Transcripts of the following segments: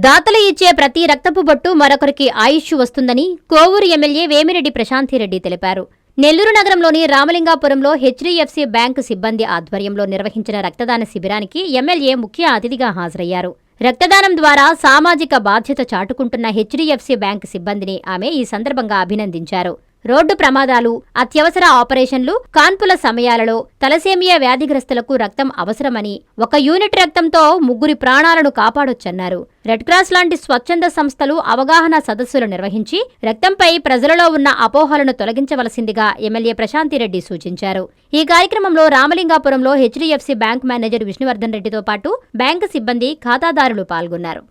దాతలు ఇచ్చే ప్రతి రక్తపు బొట్టు మరొకరికి ఆయుష్ వస్తుందని కోవూరు ఎమ్మెల్యే వేమిరెడ్డి ప్రశాంతిరెడ్డి తెలిపారు. నెల్లూరు నగరంలోని రామలింగాపురంలో హెచ్డీఎఫ్సీ బ్యాంకు సిబ్బంది ఆధ్వర్యంలో నిర్వహించిన రక్తదాన శిబిరానికి ఎమ్మెల్యే ముఖ్య అతిథిగా హాజరయ్యారు. రక్తదానం ద్వారా సామాజిక బాధ్యత చాటుకుంటున్న హెచ్డీఎఫ్సీ బ్యాంకు సిబ్బందిని ఆమె ఈ సందర్భంగా అభినందించారు. రోడ్డు ప్రమాదాలు, అత్యవసర ఆపరేషన్లు, కాన్పుల సమయాలలో తలసేమియా వ్యాధిగ్రస్తులకు రక్తం అవసరమని, 1 యూనిట్ రక్తంతో 3 ప్రాణాలను కాపాడొచ్చన్నారు. రెడ్ క్రాస్ లాంటి స్వచ్ఛంద సంస్థలు అవగాహన సదస్సులు నిర్వహించి రక్తంపై ప్రజలలో ఉన్న అపోహలను తొలగించవలసిందిగా ఎమ్మెల్యే ప్రశాంతిరెడ్డి సూచించారు. ఈ కార్యక్రమంలో రామలింగాపురంలో హెచ్డీఎఫ్సీ బ్యాంక్ మేనేజర్ విష్ణువర్ధన్ రెడ్డితో పాటు బ్యాంకు సిబ్బంది, ఖాతాదారులు పాల్గొన్నారు.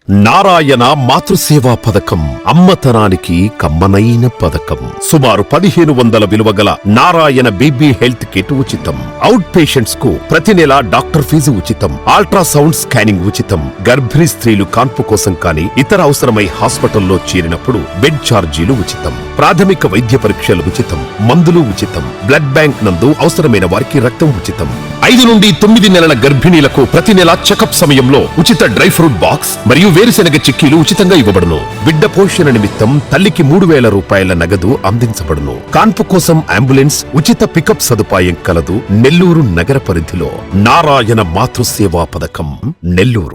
నారాయణ మాతృసేవా పథకం అమ్మతనానికి కమ్మనైన పథకం. సుమారు 1500 విలువగల నారాయణ బేబీ హెల్త్ కిట్ ఉచితం. అవుట్ పేషెంట్స్ కు ప్రతి నెల డాక్టర్ ఫీజు ఉచితం. అల్ట్రాసౌండ్ స్కానింగ్ ఉచితం. గర్భిణీ స్త్రీలు కాన్పు కోసం కానీ ఇతర అవసరమై హాస్పిటల్లో చేరినప్పుడు బెడ్ ఛార్జీలు ఉచితం. ప్రాథమిక వైద్య పరీక్షలు ఉచితం. మందులు ఉచితం. బ్లడ్ బ్యాంక్ నందు అవసరమైన వారికి రక్తం ఉచితం. 5 నుండి 9 నెలల గర్భిణీలకు ప్రతి నెల చెకప్ సమయంలో ఉచిత డ్రై ఫ్రూట్ బాక్స్ మరియు వేరుశెనగ చిక్కీలు ఉచితంగా ఇవ్వబడును. బిడ్డ పోషణ నిమిత్తం తల్లికి 3000 రూపాయల నగదు అందించబడును. కాన్పు కోసం అంబులెన్స్, ఉచిత పికప్ సదుపాయం కలదు. నెల్లూరు నగర పరిధిలో నారాయణ మాతృసేవా పథకం, నెల్లూరు.